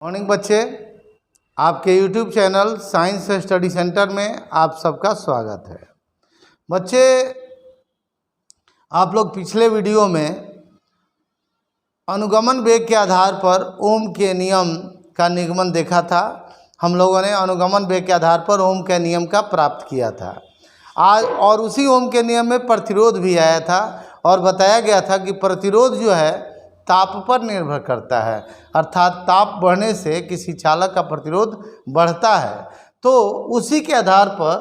Morning बच्चे, आपके YouTube channel science study centre में आप सबका स्वागत है। बच्चे, आप लोग पिछले वीडियो में अनुगमन वेग के आधार पर ओम के नियम का निगमन देखा था। हम लोगों ने अनुगमन वेग के आधार पर ओम के नियम का प्राप्त किया था आज, और उसी ओम के नियम में प्रतिरोध भी आया था और बताया गया था कि प्रतिरोध जो है ताप पर निर्भर करता है, अर्थात ताप बढ़ने से किसी चालक का प्रतिरोध बढ़ता है। तो उसी के आधार पर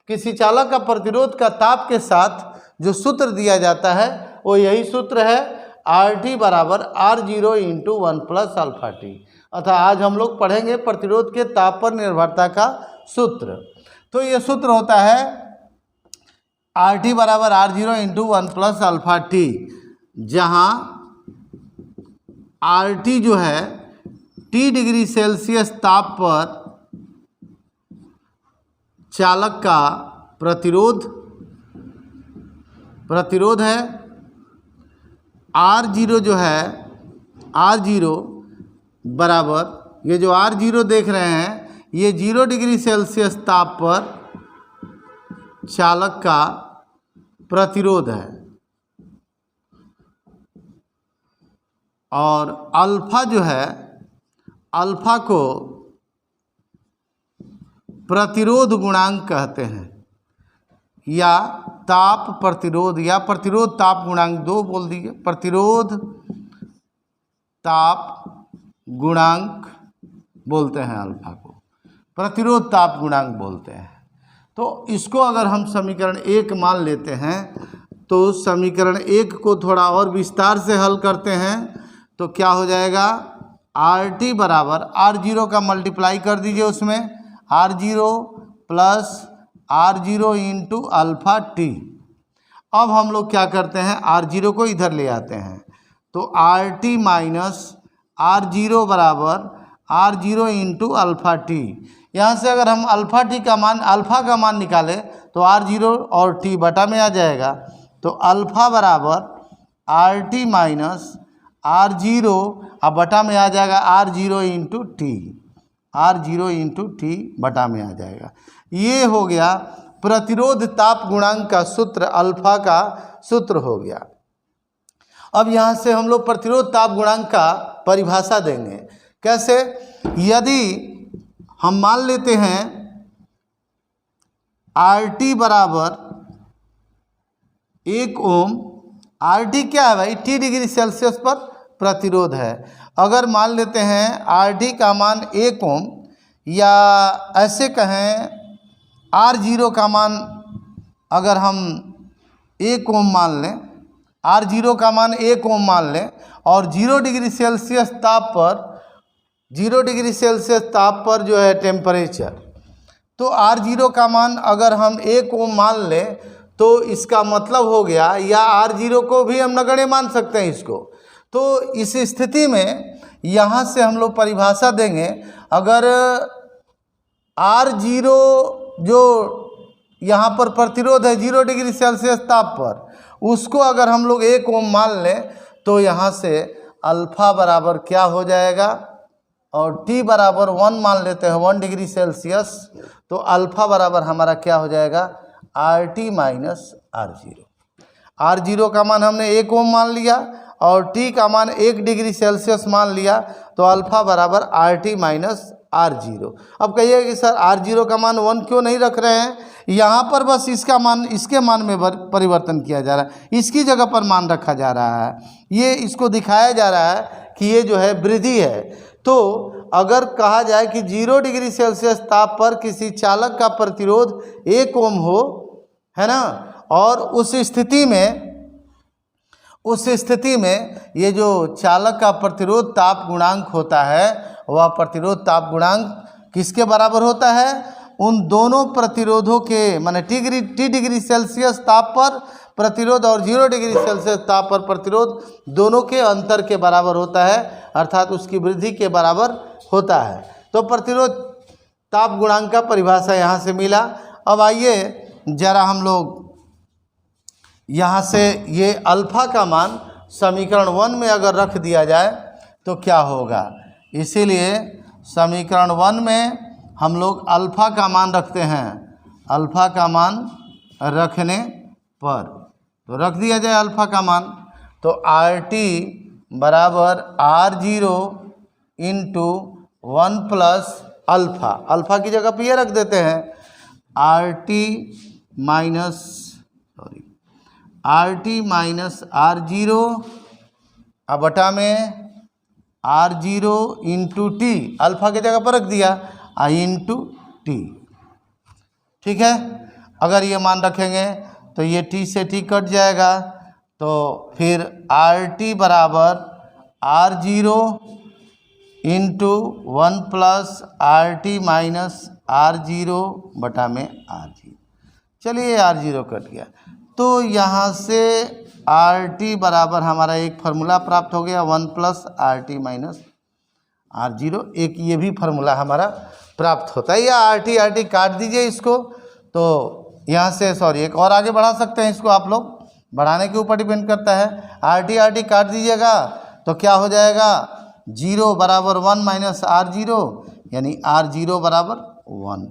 किसी चालक का प्रतिरोध का ताप के साथ जो सूत्र दिया जाता है वो यही सूत्र है, RT बराबर R0 into 1 plus alpha T. अतः आज हम लोग पढ़ेंगे प्रतिरोध के ताप पर निर्भरता का सूत्र। तो ये सूत्र होता है RT बराबर R0 into 1 plus alpha T, जहाँ RT जो है T डिग्री सेल्सियस ताप पर चालक का प्रतिरोध है। R0 जो है R0 बराबर, ये जो R0 देख रहे हैं ये 0 डिग्री सेल्सियस ताप पर चालक का प्रतिरोध है, और अल्फा जो है, अल्फा को प्रतिरोध गुणांक कहते हैं, या ताप प्रतिरोध या प्रतिरोध ताप गुणांक, दो बोल दीजिए, प्रतिरोध ताप गुणांक बोलते हैं अल्फा को, प्रतिरोध ताप गुणांक बोलते हैं। तो इसको अगर हम समीकरण 1 मान लेते हैं तो समीकरण 1 को थोड़ा और विस्तार से हल करते हैं तो क्या हो जाएगा, RT बराबर R0 का मल्टीप्लाई कर दीजिए, उसमें R0 plus R0 into alpha T. अब हम लोग क्या करते हैं, R0 को इधर ले आते हैं, तो RT माइनस R0 बराबर R0 इंटू अल्फा टी। यहाँ से अगर हम अल्फा का मान निकालें तो R0 और T बटा में आ जाएगा, तो अल्फा बराबर RT माइनस R0 अब बटा में आ जाएगा R0 into T, R0 into T बटा में आ जाएगा। ये हो गया प्रतिरोध ताप गुणांक का सूत्र, अल्फा का सूत्र हो गया। अब यहाँ से हम लोग प्रतिरोध ताप गुणांक का परिभाषा देंगे। कैसे? यदि हम मान लेते हैं RT बराबर 1 ओम, RT क्या है भाई, T डिग्री सेल्सियस पर प्रतिरोध है। अगर मान लेते हैं RT का मान 1 ओम, या ऐसे कहें R0 का मान अगर हम 1 ओम मान लें, R0 का मान 1 ओम मान लें, और 0 डिग्री सेल्सियस ताप पर जो है टेम्परेचर, तो R0 का मान अगर हम 1 ओम मान लें तो इसका मतलब हो गया, या R0 को भी हम नगण्य मान सकते हैं इसको। तो इस स्थिति में यहाँ से हम लोग परिभाषा देंगे, अगर R0 जो यहाँ पर प्रतिरोध है 0 डिग्री सेल्सियस ताप पर, उसको अगर हम लोग 1 ओम मान लें तो यहाँ से अल्फा बराबर क्या हो जाएगा, और T बराबर 1 मान लेते हैं 1 डिग्री सेल्सियस, तो अल्फा बराबर हमारा क्या हो जाएगा, RT माइनस R0 का मान हमने 1 ओम मान लिया और T का मान 1 डिग्री सेल्सियस मान लिया, तो अल्फा बराबर RT माइनस R0। अब कहिए कि सर R0 का मान 1 क्यों नहीं रख रहे हैं, यहाँ पर बस इसका मान इसके मान में परिवर्तन किया जा रहा है, इसकी जगह पर मान रखा जा रहा है, ये इसको दिखाया जा रहा है कि ये जो है वृद्धि है। तो अगर कहा जाए कि 0 डिग्री सेल्सियस ताप पर किसी चालक का प्रतिरोध 1 ओम हो, है ना, और उस स्थिति में ये जो चालक का प्रतिरोध ताप गुणांक होता है, वह प्रतिरोध ताप गुणांक किसके बराबर होता है, उन दोनों प्रतिरोधों के, माने T डिग्री सेल्सियस ताप पर प्रतिरोध और 0 डिग्री सेल्सियस ताप पर प्रतिरोध दोनों के अंतर के बराबर होता है, अर्थात उसकी वृद्धि के बराबर होता है। तो प्रतिरोध ताप गुणांक का परिभाषा यहाँ से मिला। अब आइए जरा हम लोग यहाँ से ये अल्फा का मान समीकरण 1 में अगर रख दिया जाए तो क्या होगा, इसीलिए समीकरण 1 में हम लोग अल्फ़ा का मान रखते हैं। अल्फ़ा का मान रखने पर तो रख दिया जाए अल्फ़ा का मान, तो RT बराबर R0 into 1 plus alpha, alpha की जगह पे ये रख देते हैं RT माइनस R0 अब बटा में R0 इंटू टी, अल्फ़ा की जगह पर रख दिया इंटू टी। ठीक है, अगर ये मान रखेंगे तो ये टी से टी कट जाएगा, तो फिर RT बराबर R0 into 1 plus RT minus R0 बटा में R0। चलिए R0 कट गया, तो यहाँ से RT बराबर हमारा एक फार्मूला प्राप्त हो गया 1 प्लस RT माइनस R0, एक ये भी फार्मूला हमारा प्राप्त होता है। या RT काट दीजिए इसको, तो यहाँ से सॉरी एक और आगे बढ़ा सकते हैं इसको, आप लोग बढ़ाने के ऊपर डिपेंड करता है। RT काट दीजिएगा तो क्या हो जाएगा 0 बराबर 1 माइनस R0, यानी R0 बराबर 1,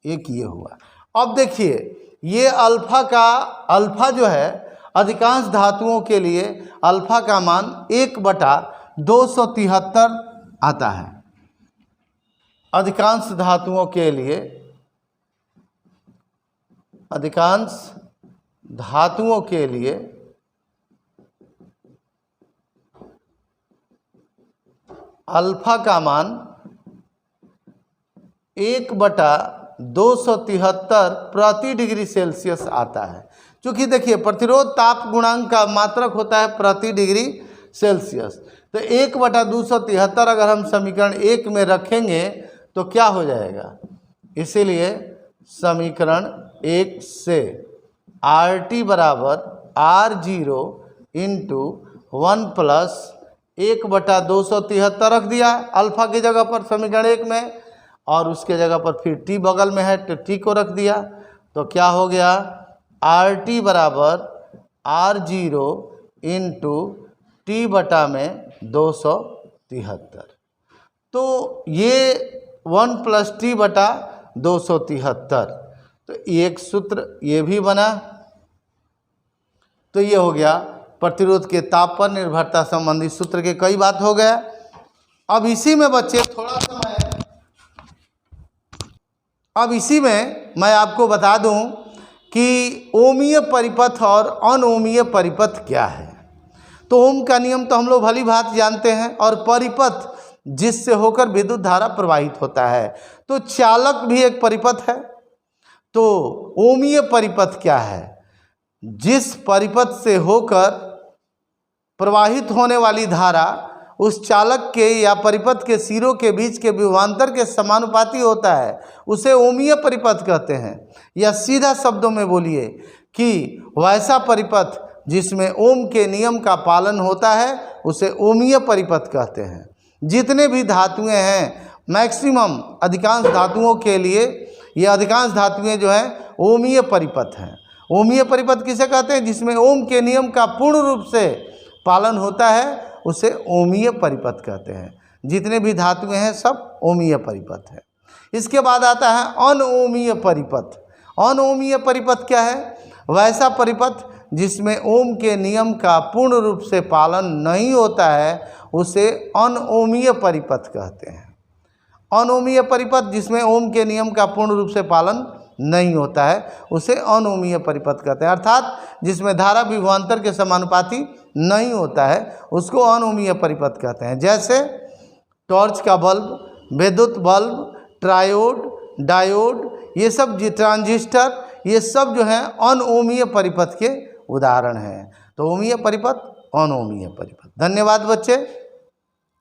एक ये हुआ। अब देखिए ये अल्फ़ा जो है अधिकांश धातुओं के लिए अल्फ़ा का मान 1/273 आता है। अधिकांश धातुओं के लिए अल्फ़ा का मान 1/273 प्रति डिग्री सेल्सियस आता है। क्योंकि देखिए प्रतिरोध ताप गुणांक का मात्रक होता है प्रति डिग्री सेल्सियस, तो 1/273 अगर हम समीकरण 1 में रखेंगे तो क्या हो जाएगा, इसीलिए समीकरण 1 से RT बराबर R0 इंटू 1 प्लस 1/273 रख दिया अल्फ़ा की जगह पर समीकरण 1 में, और उसके जगह पर फिर टी बगल में है तो टी को रख दिया, तो क्या हो गया RT बराबर R0 इंटू टी बटा में 273। तो ये 1 प्लस टी बटा 273, तो एक सूत्र ये भी बना। तो ये हो गया प्रतिरोध के ताप पर निर्भरता संबंधी सूत्र के कई बात हो गया। अब इसी में बच्चे थोड़ा सा अब इसी में मैं आपको बता दूं कि ओमीय परिपथ और अनओमीय परिपथ क्या है। तो ओम का नियम तो हम लोग भली भांति जानते हैं, और परिपथ जिससे होकर विद्युत धारा प्रवाहित होता है, तो चालक भी एक परिपथ है। तो ओमीय परिपथ क्या है, जिस परिपथ से होकर प्रवाहित होने वाली धारा उस चालक के या परिपथ के सिरों के बीच के विभवांतर के समानुपाती होता है, उसे ओमीय परिपथ कहते हैं। या सीधा शब्दों में बोलिए कि वैसा परिपथ जिसमें ओम के नियम का पालन होता है उसे ओमीय परिपथ कहते हैं। जितने भी धातुएं हैं मैक्सिमम अधिकांश धातुओं के लिए ये अधिकांश धातुएं जो हैं ओमीय परिपथ हैं। ओमीय परिपथ किसे कहते हैं, जिसमें ओम के नियम का पूर्ण रूप से पालन होता है उसे ओमीय परिपथ कहते हैं। जितने भी धातुएं हैं सब ओमीय परिपथ है। इसके बाद आता है अनओमीय परिपथ। अनओमीय परिपथ क्या है, वैसा परिपथ जिसमें ओम के नियम का पूर्ण रूप से पालन नहीं होता है उसे अनओमीय परिपथ कहते हैं। अनओमीय परिपथ जिसमें ओम के नियम का पूर्ण रूप से पालन नहीं होता है उसे अनओमीय परिपथ कहते हैं। अर्थात जिसमें धारा विभवांतर के समानुपाती नहीं होता है उसको अनओमीय परिपथ कहते हैं। जैसे टॉर्च का बल्ब, विद्युत बल्ब, ट्रायोड, डायोड, ये सब ट्रांजिस्टर, ये सब जो हैं अनओमीय परिपथ के उदाहरण हैं। तो ओमीय परिपथ, अनओमीय परिपथ। धन्यवाद बच्चे।